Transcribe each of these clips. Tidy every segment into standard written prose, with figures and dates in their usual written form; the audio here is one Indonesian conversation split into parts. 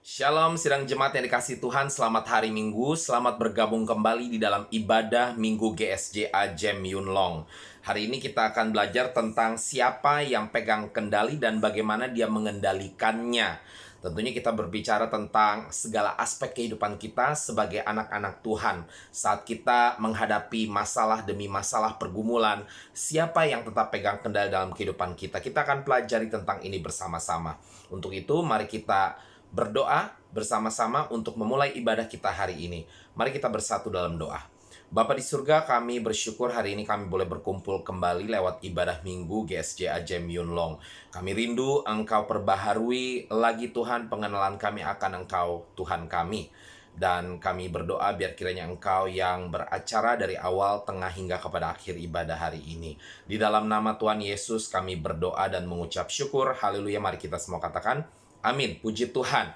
Shalom sidang jemaat yang dikasihi Tuhan, selamat hari Minggu, selamat bergabung kembali di dalam ibadah Minggu GSJA Jem Yun Long. Hari ini kita akan belajar tentang siapa yang pegang kendali dan bagaimana dia mengendalikannya. Tentunya kita berbicara tentang segala aspek kehidupan kita sebagai anak-anak Tuhan. Saat kita menghadapi masalah demi masalah pergumulan, siapa yang tetap pegang kendali dalam kehidupan kita? Kita akan pelajari tentang ini bersama-sama. Untuk itu, mari kita berdoa bersama-sama untuk memulai ibadah kita hari ini. Mari kita bersatu dalam doa. Bapa di surga, kami bersyukur hari ini kami boleh berkumpul kembali lewat ibadah Minggu GSJA Jem Yun Long. Kami rindu Engkau perbaharui lagi Tuhan pengenalan kami akan Engkau Tuhan kami. Dan kami berdoa biar kiranya Engkau yang beracara dari awal, tengah hingga kepada akhir ibadah hari ini. Di dalam nama Tuhan Yesus kami berdoa dan mengucap syukur. Haleluya, mari kita semua katakan amin, puji Tuhan.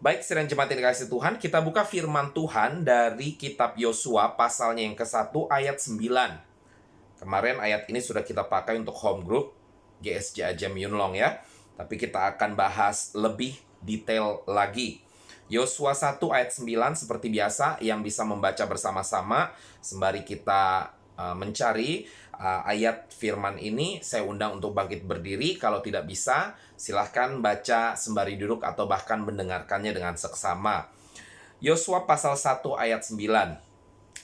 Baik, sidang jemaat yang dikasihi Tuhan, kita buka firman Tuhan dari kitab Yosua pasalnya yang ke-1 ayat 9. Kemarin ayat ini sudah kita pakai untuk home group GSJA Jem Yun Long ya. Tapi kita akan bahas lebih detail lagi. Yosua 1 ayat 9 seperti biasa, yang bisa membaca bersama-sama sembari kita mencari ayat firman ini, saya undang untuk bangkit berdiri. Kalau tidak bisa, silahkan baca sembari duduk atau bahkan mendengarkannya dengan seksama. Yosua pasal 1 ayat 9.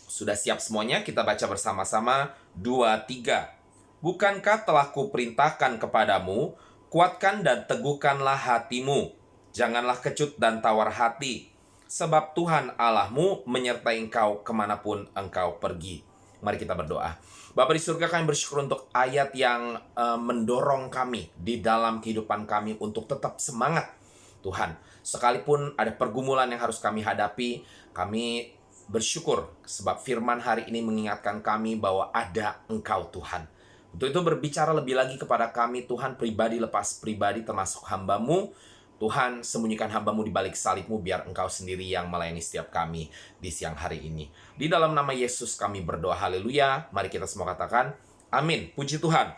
Sudah siap semuanya? Kita baca bersama-sama. 2, 3. Bukankah telah kuperintahkan kepadamu, kuatkan dan teguhkanlah hatimu. Janganlah kecut dan tawar hati, sebab Tuhan Allahmu menyertai engkau kemanapun engkau pergi. Mari kita berdoa. Bapa di surga, kami bersyukur untuk ayat yang mendorong kami di dalam kehidupan kami untuk tetap semangat. Tuhan, sekalipun ada pergumulan yang harus kami hadapi, kami bersyukur sebab firman hari ini mengingatkan kami bahwa ada Engkau Tuhan. Untuk itu berbicara lebih lagi kepada kami Tuhan, pribadi lepas pribadi termasuk hamba-Mu. Tuhan, sembunyikan hamba-Mu di balik salib-Mu biar Engkau sendiri yang melayani setiap kami di siang hari ini. Di dalam nama Yesus kami berdoa, haleluya. Mari kita semua katakan amin, puji Tuhan.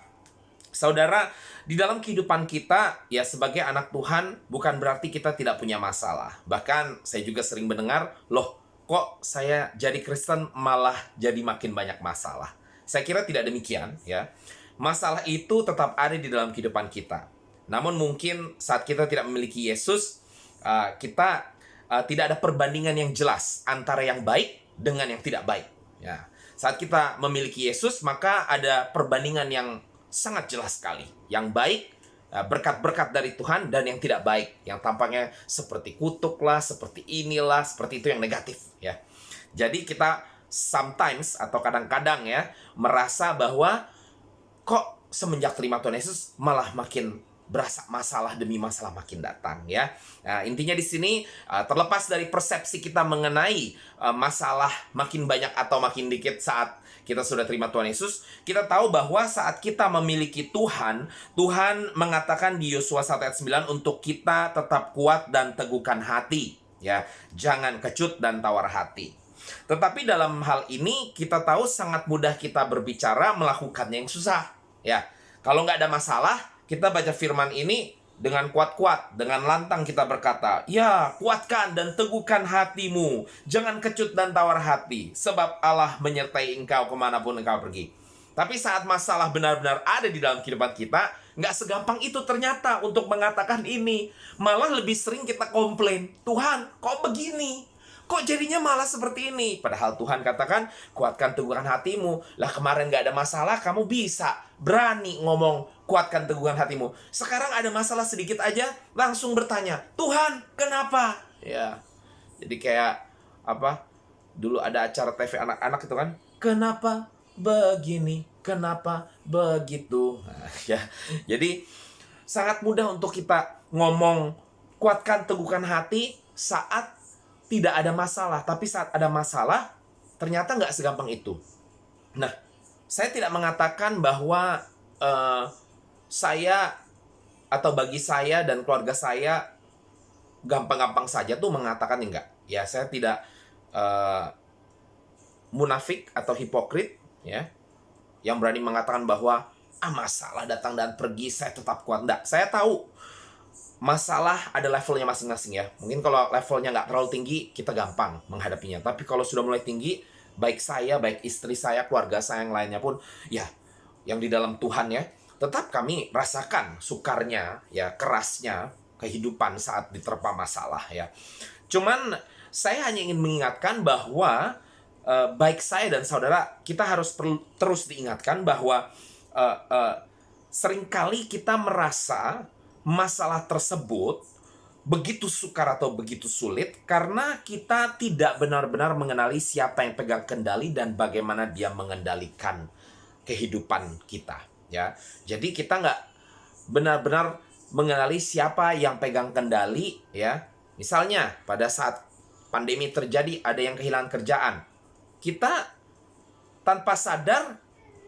Saudara, di dalam kehidupan kita ya sebagai anak Tuhan bukan berarti kita tidak punya masalah. Bahkan saya juga sering mendengar, loh kok saya jadi Kristen malah jadi makin banyak masalah. Saya kira tidak demikian ya. Masalah itu tetap ada di dalam kehidupan kita. Namun mungkin saat kita tidak memiliki Yesus, kita tidak ada perbandingan yang jelas antara yang baik dengan yang tidak baik. Ya. Saat kita memiliki Yesus, maka ada perbandingan yang sangat jelas sekali. Yang baik, berkat-berkat dari Tuhan, dan yang tidak baik, yang tampaknya seperti kutuk lah, seperti inilah, seperti itu yang negatif. Ya. Jadi kita sometimes atau kadang-kadang ya merasa bahwa kok semenjak terima Tuhan Yesus malah makin berasa masalah demi masalah makin datang ya. Nah, intinya di sini terlepas dari persepsi kita mengenai masalah makin banyak atau makin dikit saat kita sudah terima Tuhan Yesus, kita tahu bahwa saat kita memiliki Tuhan, Tuhan mengatakan di Yosua 1 ayat 9 untuk kita tetap kuat dan teguhkan hati ya. Jangan kecut dan tawar hati. Tetapi dalam hal ini kita tahu sangat mudah kita berbicara, melakukannya yang susah ya. Kalau nggak ada masalah, kita baca firman ini dengan kuat-kuat, dengan lantang kita berkata, ya, kuatkan dan teguhkan hatimu, jangan kecut dan tawar hati, sebab Allah menyertai engkau kemanapun engkau pergi. Tapi saat masalah benar-benar ada di dalam kehidupan kita, nggak segampang itu ternyata untuk mengatakan ini. Malah lebih sering kita komplain, Tuhan, kok begini? Kok jadinya malah seperti ini? Padahal Tuhan katakan, kuatkan teguhkan hatimu. Lah kemarin gak ada masalah, kamu bisa berani ngomong, kuatkan teguhkan hatimu. Sekarang ada masalah sedikit aja, langsung bertanya, Tuhan, kenapa? Ya, jadi kayak, dulu ada acara TV anak-anak itu kan, kenapa begini? Kenapa begitu? Nah, ya, jadi sangat mudah untuk kita ngomong, kuatkan teguhkan hati saat tidak ada masalah. Tapi saat ada masalah, ternyata nggak segampang itu. Nah, saya tidak mengatakan bahwa saya atau bagi saya dan keluarga saya gampang-gampang saja tuh mengatakan enggak. Ya, saya tidak munafik atau hipokrit ya, yang berani mengatakan bahwa masalah datang dan pergi saya tetap kuat. Enggak, saya tahu masalah ada levelnya masing-masing ya. Mungkin kalau levelnya nggak terlalu tinggi, kita gampang menghadapinya. Tapi kalau sudah mulai tinggi, baik saya, baik istri saya, keluarga saya yang lainnya pun, ya, yang di dalam Tuhan ya, tetap kami rasakan sukarnya, ya, kerasnya kehidupan saat diterpa masalah ya. Cuman saya hanya ingin mengingatkan bahwa baik saya dan saudara, kita harus terus diingatkan bahwa seringkali kita merasa masalah tersebut begitu sukar atau begitu sulit karena kita tidak benar-benar mengenali siapa yang pegang kendali dan bagaimana dia mengendalikan kehidupan kita ya. Jadi kita nggak benar-benar mengenali siapa yang pegang kendali ya. Misalnya pada saat pandemi terjadi ada yang kehilangan kerjaan, kita tanpa sadar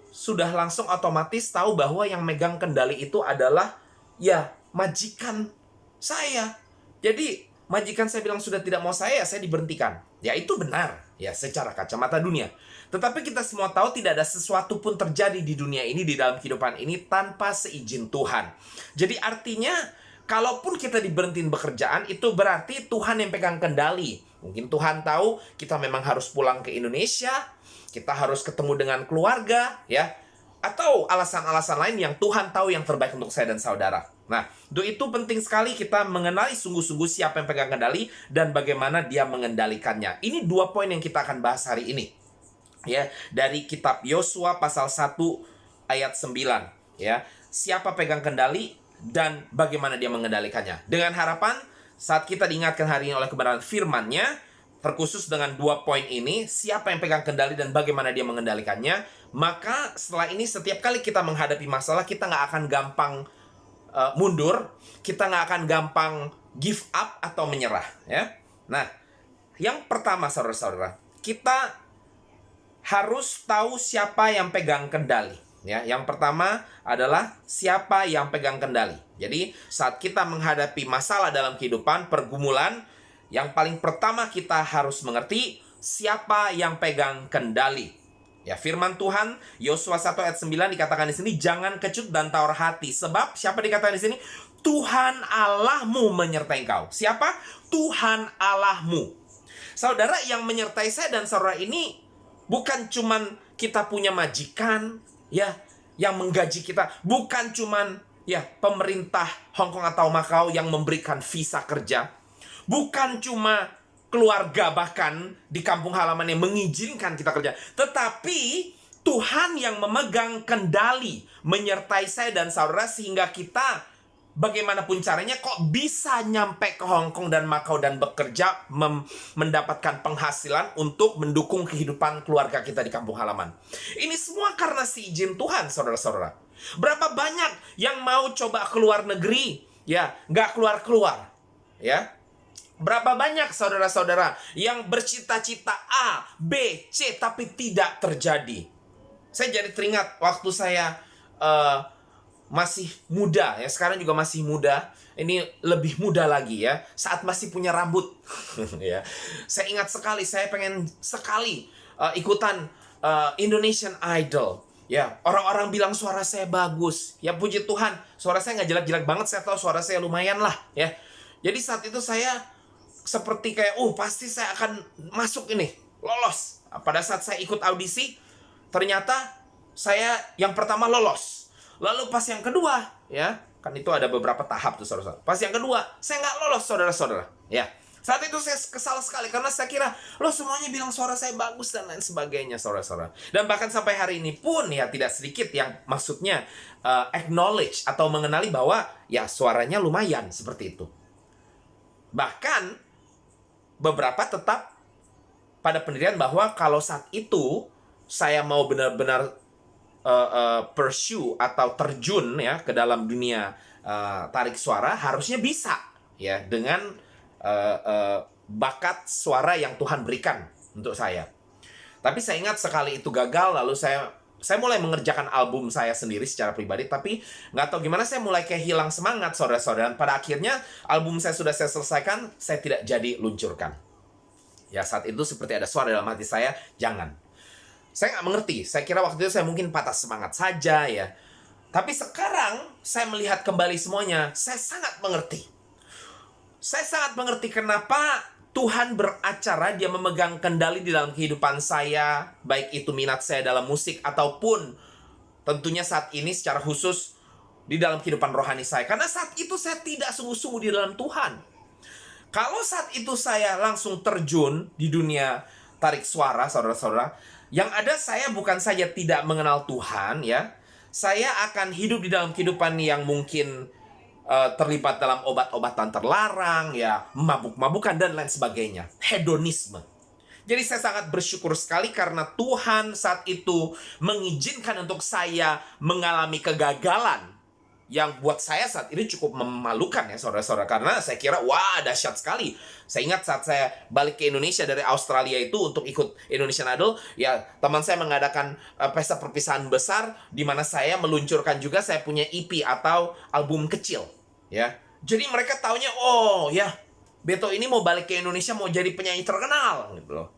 sudah langsung otomatis tahu bahwa yang megang kendali itu adalah ya majikan saya. Jadi majikan saya bilang sudah tidak mau saya diberhentikan. Ya itu benar ya secara kacamata dunia. Tetapi kita semua tahu tidak ada sesuatu pun terjadi di dunia ini, di dalam kehidupan ini tanpa seizin Tuhan. Jadi artinya kalaupun kita diberhentiin bekerjaan, itu berarti Tuhan yang pegang kendali. Mungkin Tuhan tahu kita memang harus pulang ke Indonesia, kita harus ketemu dengan keluarga ya, atau alasan-alasan lain yang Tuhan tahu yang terbaik untuk saya dan saudara. Nah, itu penting sekali kita mengenali sungguh-sungguh siapa yang pegang kendali dan bagaimana dia mengendalikannya. Ini 2 poin yang kita akan bahas hari ini. Ya, dari kitab Yosua pasal 1 ayat 9, ya. Siapa pegang kendali dan bagaimana dia mengendalikannya. Dengan harapan saat kita diingatkan hari ini oleh kebenaran firman-Nya, terkhusus dengan 2 poin ini, siapa yang pegang kendali dan bagaimana dia mengendalikannya, maka setelah ini setiap kali kita menghadapi masalah, kita nggak akan gampang mundur, kita nggak akan gampang give up atau menyerah ya. Nah, yang pertama saudara-saudara, kita harus tahu siapa yang pegang kendali ya. Yang pertama adalah siapa yang pegang kendali. Jadi saat kita menghadapi masalah dalam kehidupan, pergumulan, yang paling pertama kita harus mengerti siapa yang pegang kendali. Ya, firman Tuhan Yosua 1 ayat 9 dikatakan di sini, jangan kecut dan tawar hati, sebab siapa dikatakan di sini? Tuhan Allahmu menyertai engkau. Siapa? Tuhan Allahmu. Saudara, yang menyertai saya dan saudara ini bukan cuman kita punya majikan ya yang menggaji kita, bukan cuman ya pemerintah Hong Kong atau Macau yang memberikan visa kerja, bukan cuma keluarga bahkan di kampung halaman yang mengizinkan kita kerja, tetapi Tuhan yang memegang kendali menyertai saya dan saudara sehingga kita bagaimanapun caranya kok bisa nyampe ke Hong Kong dan Macau dan bekerja mendapatkan penghasilan untuk mendukung kehidupan keluarga kita di kampung halaman. Ini semua karena si izin Tuhan, saudara-saudara. Berapa banyak yang mau coba keluar negeri ya nggak keluar-keluar ya. Berapa banyak saudara-saudara yang bercita-cita A, B, C tapi tidak terjadi. Saya jadi teringat waktu saya masih muda ya, sekarang juga masih muda. Ini lebih muda lagi ya, saat masih punya rambut. Ya. Saya ingat sekali, saya pengen sekali ikutan Indonesian Idol. Ya, orang-orang bilang suara saya bagus. Ya puji Tuhan, suara saya nggak jelek-jelek banget, saya tahu suara saya lumayan lah ya. Jadi saat itu saya seperti kayak, pasti saya akan masuk ini, lolos. Pada saat saya ikut audisi, ternyata saya yang pertama lolos. Lalu pas yang kedua, ya, kan itu ada beberapa tahap tuh saudara-saudara. Pas yang kedua, saya nggak lolos saudara-saudara. Ya, saat itu saya kesal sekali karena saya kira, semuanya bilang suara saya bagus dan lain sebagainya saudara-saudara. Dan bahkan sampai hari ini pun ya tidak sedikit yang maksudnya acknowledge atau mengenali bahwa ya suaranya lumayan seperti itu. Bahkan beberapa tetap pada pendirian bahwa kalau saat itu saya mau benar-benar pursue atau terjun ya ke dalam dunia tarik suara, harusnya bisa ya dengan bakat suara yang Tuhan berikan untuk saya. Tapi saya ingat sekali itu gagal, lalu saya mulai mengerjakan album saya sendiri secara pribadi, tapi nggak tahu gimana saya mulai kayak hilang semangat saudara-saudara. Dan pada akhirnya album saya sudah saya selesaikan, saya tidak jadi luncurkan. Ya saat itu seperti ada suara dalam hati saya, jangan. Saya nggak mengerti, saya kira waktu itu saya mungkin patah semangat saja ya. Tapi sekarang saya melihat kembali semuanya, saya sangat mengerti. Saya sangat mengerti kenapa Tuhan beracara, Dia memegang kendali di dalam kehidupan saya, baik itu minat saya dalam musik ataupun tentunya saat ini secara khusus di dalam kehidupan rohani saya. Karena saat itu saya tidak sungguh-sungguh di dalam Tuhan. Kalau saat itu saya langsung terjun di dunia tarik suara, saudara-saudara, yang ada saya bukan saja tidak mengenal Tuhan, ya, saya akan hidup di dalam kehidupan yang mungkin terlibat dalam obat-obatan terlarang, ya, mabuk-mabukan dan lain sebagainya, hedonisme. Jadi saya sangat bersyukur sekali karena Tuhan saat itu mengizinkan untuk saya mengalami kegagalan yang buat saya saat ini cukup memalukan, ya saudara-saudara. Karena saya kira, wah, dahsyat sekali. Saya ingat saat saya balik ke Indonesia dari Australia itu untuk ikut Indonesian Idol, ya teman saya mengadakan pesta perpisahan besar di mana saya meluncurkan juga saya punya EP atau album kecil, ya. Jadi mereka taunya, oh ya, Beto ini mau balik ke Indonesia mau jadi penyanyi terkenal gitu loh.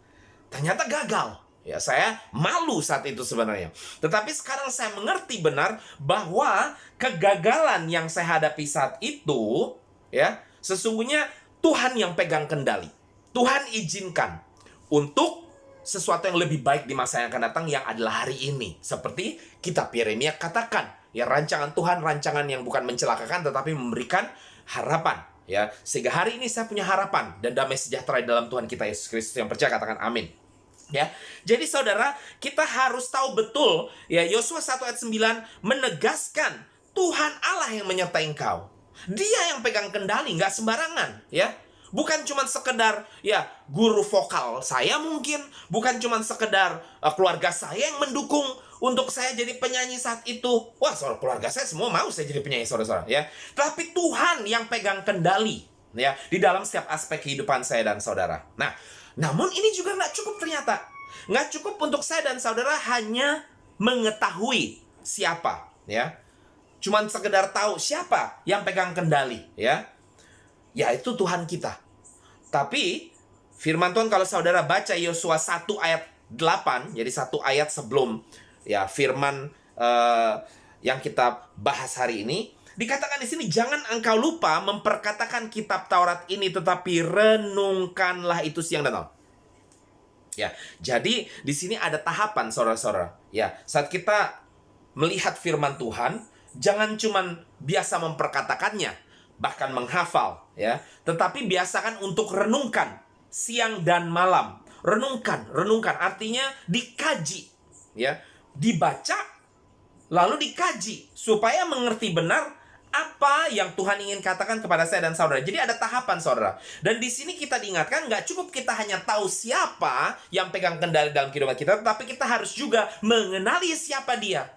Ternyata gagal. Ya, saya malu saat itu sebenarnya. Tetapi sekarang saya mengerti benar bahwa kegagalan yang saya hadapi saat itu, ya, sesungguhnya Tuhan yang pegang kendali. Tuhan izinkan untuk sesuatu yang lebih baik di masa yang akan datang, yang adalah hari ini. Seperti kitab Yeremia katakan, ya, rancangan Tuhan, rancangan yang bukan mencelakakan tetapi memberikan harapan. Ya, sehingga hari ini saya punya harapan dan damai sejahtera di dalam Tuhan kita Yesus Kristus. Yang percaya katakan amin. Ya, jadi saudara, kita harus tahu betul, ya, Yosua 1 ayat 9 menegaskan Tuhan Allah yang menyertai engkau. Dia yang pegang kendali, nggak sembarangan, ya. Bukan cuma sekedar, ya, guru vokal saya mungkin, bukan cuma sekedar keluarga saya yang mendukung untuk saya jadi penyanyi saat itu. Wah, soal keluarga saya semua mau saya jadi penyanyi, saudara-saudara, ya. Tapi Tuhan yang pegang kendali, ya, di dalam setiap aspek kehidupan saya dan saudara. Nah, namun ini juga nggak cukup ternyata. Nggak cukup untuk saya dan saudara hanya mengetahui siapa, ya. Cuman sekedar tahu siapa yang pegang kendali, ya. Yaitu Tuhan kita. Tapi firman Tuhan kalau saudara baca Yosua 1 ayat 8, jadi satu ayat sebelum, ya, firman yang kita bahas hari ini, dikatakan di sini, jangan engkau lupa memperkatakan kitab Taurat ini, tetapi renungkanlah itu siang dan malam. Ya, jadi di sini ada tahapan, saudara-saudara. Ya, saat kita melihat firman Tuhan, jangan cuman biasa memperkatakannya, bahkan menghafal, ya, tetapi biasakan untuk renungkan siang dan malam. Renungkan artinya dikaji, ya, dibaca lalu dikaji supaya mengerti benar apa yang Tuhan ingin katakan kepada saya dan saudara. Jadi ada tahapan, saudara. Dan di sini kita diingatkan, nggak cukup kita hanya tahu siapa yang pegang kendali dalam kehidupan kita, tetapi kita harus juga mengenali siapa dia.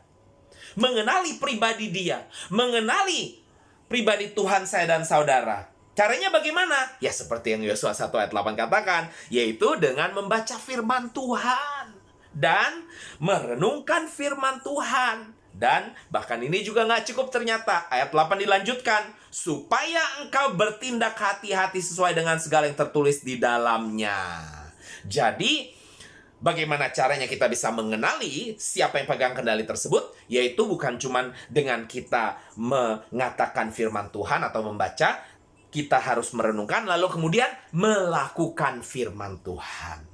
Mengenali pribadi dia. Mengenali pribadi Tuhan saya dan saudara. Caranya bagaimana? Ya seperti yang Yosua 1 ayat 8 katakan, yaitu dengan membaca firman Tuhan dan merenungkan firman Tuhan. Dan bahkan ini juga nggak cukup ternyata. Ayat 8 dilanjutkan, supaya engkau bertindak hati-hati sesuai dengan segala yang tertulis di dalamnya. Jadi, bagaimana caranya kita bisa mengenali siapa yang pegang kendali tersebut? Yaitu bukan cuma dengan kita mengatakan firman Tuhan atau membaca, kita harus merenungkan, lalu kemudian melakukan firman Tuhan.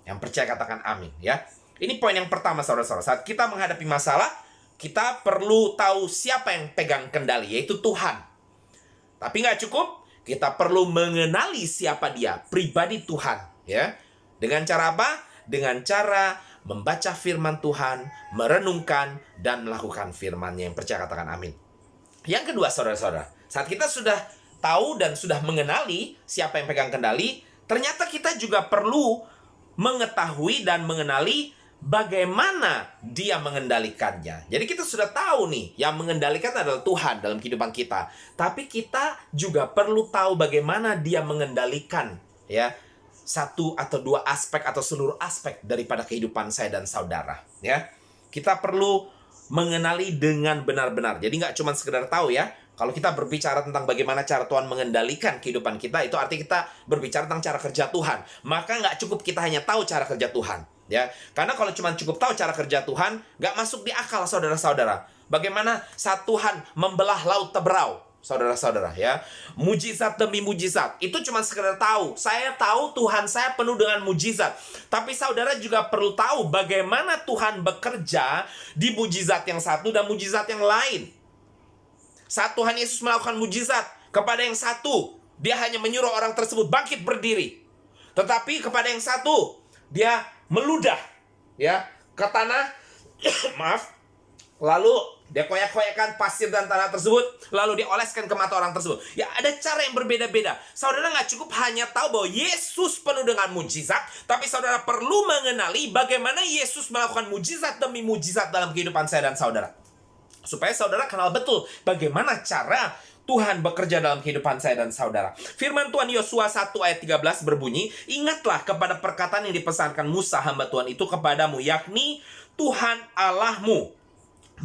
Yang percaya katakan amin, ya. Ini poin yang pertama, saudara-saudara. Saat kita menghadapi masalah, kita perlu tahu siapa yang pegang kendali, yaitu Tuhan. Tapi nggak cukup, kita perlu mengenali siapa dia, pribadi Tuhan, ya. Dengan cara apa? Dengan cara membaca firman Tuhan, merenungkan, dan melakukan firman-Nya. Yang percaya katakan amin. Yang kedua, saudara-saudara, saat kita sudah tahu dan sudah mengenali siapa yang pegang kendali, ternyata kita juga perlu mengetahui dan mengenali bagaimana dia mengendalikannya. Jadi kita sudah tahu nih, yang mengendalikan adalah Tuhan dalam kehidupan kita. Tapi kita juga perlu tahu bagaimana dia mengendalikan, ya, satu atau dua aspek atau seluruh aspek daripada kehidupan saya dan saudara, ya. Kita perlu mengenali dengan benar-benar. Jadi nggak cuma sekedar tahu, ya. Kalau kita berbicara tentang bagaimana cara Tuhan mengendalikan kehidupan kita, itu artinya kita berbicara tentang cara kerja Tuhan. Maka nggak cukup kita hanya tahu cara kerja Tuhan, ya. Karena kalau cuma cukup tahu cara kerja Tuhan, nggak masuk di akal, saudara-saudara. Bagaimana saat Tuhan membelah laut Teberau, saudara-saudara ya. Mujizat demi mujizat. Itu cuma sekedar tahu. Saya tahu Tuhan saya penuh dengan mujizat. Tapi saudara juga perlu tahu bagaimana Tuhan bekerja di mujizat yang satu dan mujizat yang lain. Saat Tuhan Yesus melakukan mujizat kepada yang satu, dia hanya menyuruh orang tersebut bangkit berdiri. Tetapi kepada yang satu, dia meludah ya ke tanah, maaf, lalu dia koyak-koyakkan pasir dan tanah tersebut, lalu dia oleskan ke mata orang tersebut. Ya, ada cara yang berbeda-beda. Saudara nggak cukup hanya tahu bahwa Yesus penuh dengan mujizat, tapi saudara perlu mengenali bagaimana Yesus melakukan mujizat demi mujizat dalam kehidupan saya dan saudara. Supaya saudara kenal betul bagaimana cara Tuhan bekerja dalam kehidupan saya dan saudara. Firman Tuhan Yosua 1 ayat 13 berbunyi, "Ingatlah kepada perkataan yang dipesankan Musa hamba Tuhan itu kepadamu, yakni Tuhan Allahmu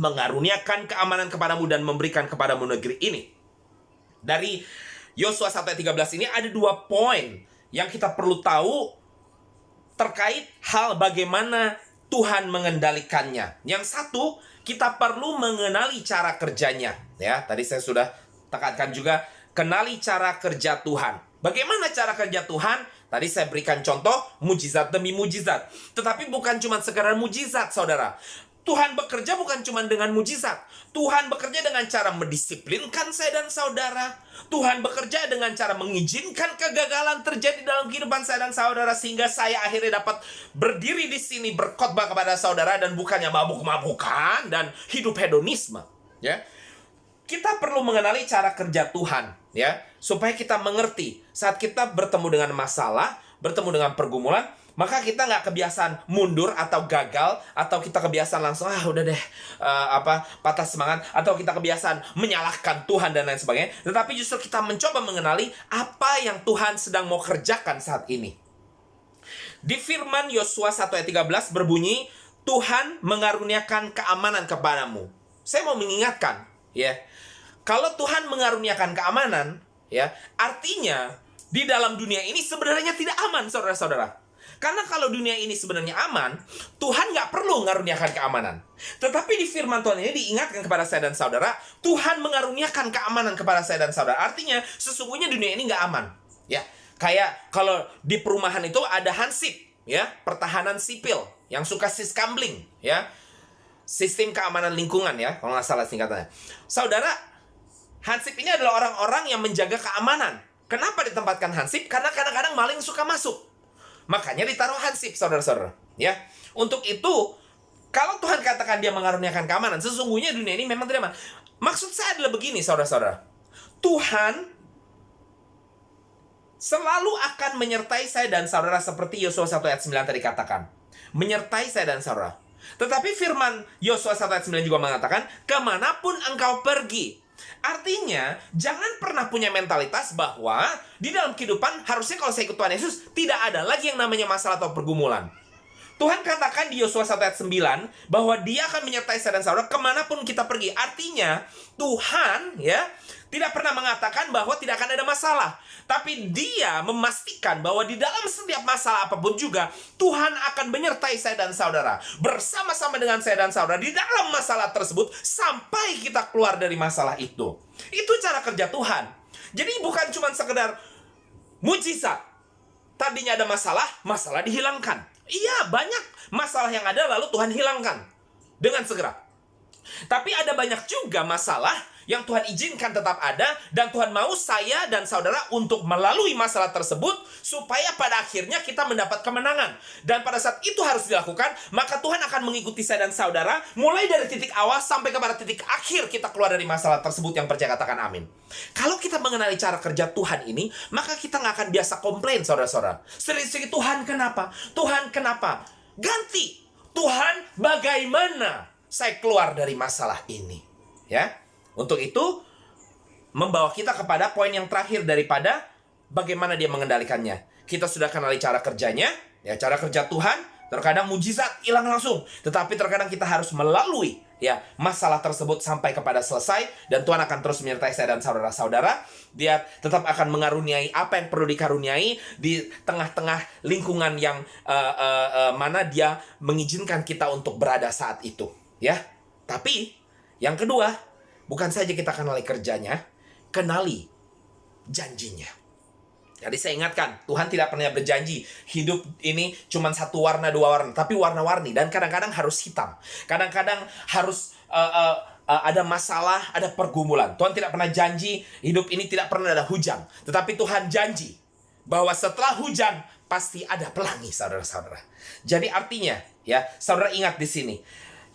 mengaruniakan keamanan kepadamu dan memberikan kepadamu negeri ini." Dari Yosua 1 ayat 13 ini ada 2 poin yang kita perlu tahu terkait hal bagaimana Tuhan mengendalikannya. Yang satu, kita perlu mengenali cara kerjanya. Ya, tadi saya sudah tekankan juga, kenali cara kerja Tuhan. Bagaimana cara kerja Tuhan? Tadi saya berikan contoh, mujizat demi mujizat. Tetapi bukan cuma sekadar mujizat, saudara. Tuhan bekerja bukan cuma dengan mujizat. Tuhan bekerja dengan cara mendisiplinkan saya dan saudara. Tuhan bekerja dengan cara mengizinkan kegagalan terjadi dalam kehidupan saya dan saudara, sehingga saya akhirnya dapat berdiri di sini berkhotbah kepada saudara dan bukannya mabuk-mabukan dan hidup hedonisme. Ya, kita perlu mengenali cara kerja Tuhan, ya, supaya kita mengerti saat kita bertemu dengan masalah, bertemu dengan pergumulan, maka kita nggak kebiasaan mundur atau gagal, atau kita kebiasaan langsung udah deh patah semangat, atau kita kebiasaan menyalahkan Tuhan dan lain sebagainya. Tetapi justru kita mencoba mengenali apa yang Tuhan sedang mau kerjakan saat ini. Di firman Yosua 1 ayat 13 berbunyi, Tuhan mengaruniakan keamanan kepadamu. Saya mau mengingatkan, ya, kalau Tuhan mengaruniakan keamanan, ya, artinya di dalam dunia ini sebenarnya tidak aman, saudara-saudara. Karena kalau dunia ini sebenarnya aman, Tuhan nggak perlu mengaruniakan keamanan. Tetapi di firman Tuhan ini diingatkan kepada saya dan saudara, Tuhan mengaruniakan keamanan kepada saya dan saudara. Artinya sesungguhnya dunia ini nggak aman. Ya, kayak kalau di perumahan itu ada hansip, ya, pertahanan sipil yang suka siskambling, ya, sistem keamanan lingkungan, ya, kalau nggak salah singkatannya. Saudara, hansip ini adalah orang-orang yang menjaga keamanan. Kenapa ditempatkan hansip? Karena kadang-kadang maling suka masuk. Makanya ditaruh hansip, saudara-saudara. Ya, untuk itu, kalau Tuhan katakan dia mengaruniakan keamanan, sesungguhnya dunia ini memang tidak aman. Maksud saya adalah begini, saudara-saudara. Tuhan selalu akan menyertai saya dan saudara seperti Yosua 1 ayat 9 tadi katakan. Menyertai saya dan saudara. Tetapi firman Yosua 1 ayat 9 juga mengatakan, kemanapun engkau pergi. Artinya, jangan pernah punya mentalitas bahwa di dalam kehidupan harusnya kalau saya ikut Tuhan Yesus, tidak ada lagi yang namanya masalah atau pergumulan. Tuhan katakan di Yosua 1 ayat 9 bahwa dia akan menyertai saya dan saudara kemanapun kita pergi. Artinya, Tuhan, ya, tidak pernah mengatakan bahwa tidak akan ada masalah. Tapi dia memastikan bahwa di dalam setiap masalah apapun juga, Tuhan akan menyertai saya dan saudara. Bersama-sama dengan saya dan saudara di dalam masalah tersebut sampai kita keluar dari masalah itu. Itu cara kerja Tuhan. Jadi bukan cuma sekedar mujizat. Tadinya ada masalah, masalah dihilangkan. Iya, banyak masalah yang ada lalu Tuhan hilangkan dengan segera. Tapi ada banyak juga masalah yang Tuhan izinkan tetap ada, dan Tuhan mau saya dan saudara untuk melalui masalah tersebut supaya pada akhirnya kita mendapat kemenangan. Dan pada saat itu harus dilakukan, maka Tuhan akan mengikuti saya dan saudara mulai dari titik awal sampai kepada titik akhir kita keluar dari masalah tersebut. Yang percaya katakan amin. Kalau kita mengenali cara kerja Tuhan ini, maka kita nggak akan biasa komplain, saudara-saudara. Sering-sering, Tuhan kenapa? Tuhan kenapa? Ganti. Tuhan bagaimana saya keluar dari masalah ini? Ya. Untuk itu, membawa kita kepada poin yang terakhir daripada bagaimana dia mengendalikannya. Kita sudah kenali cara kerjanya, ya, cara kerja Tuhan. Terkadang mujizat hilang langsung, tetapi terkadang kita harus melalui, ya, masalah tersebut sampai kepada selesai, dan Tuhan akan terus menyertai saya dan saudara-saudara. Dia tetap akan mengaruniai apa yang perlu dikaruniai di tengah-tengah lingkungan yang mana dia mengizinkan kita untuk berada saat itu, ya. Tapi yang kedua, bukan saja kita kenali kerjanya, kenali janjinya. Jadi saya ingatkan, Tuhan tidak pernah berjanji hidup ini cuma satu warna, dua warna, tapi warna-warni. Dan kadang-kadang harus hitam. Kadang-kadang harus ada masalah, ada pergumulan. Tuhan tidak pernah janji hidup ini tidak pernah ada hujan. Tetapi Tuhan janji bahwa setelah hujan pasti ada pelangi, saudara-saudara. Jadi artinya, ya, saudara ingat di sini.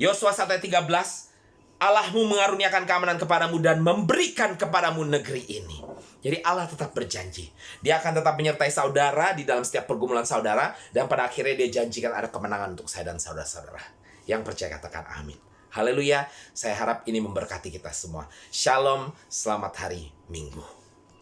Yosua 1:13, Allahmu mengaruniakan keamanan kepadamu dan memberikan kepadamu negeri ini. Jadi Allah tetap berjanji. Dia akan tetap menyertai saudara di dalam setiap pergumulan saudara. Dan pada akhirnya dia janjikan ada kemenangan untuk saya dan saudara-saudara. Yang percaya katakan amin. Haleluya. Saya harap ini memberkati kita semua. Shalom. Selamat hari Minggu.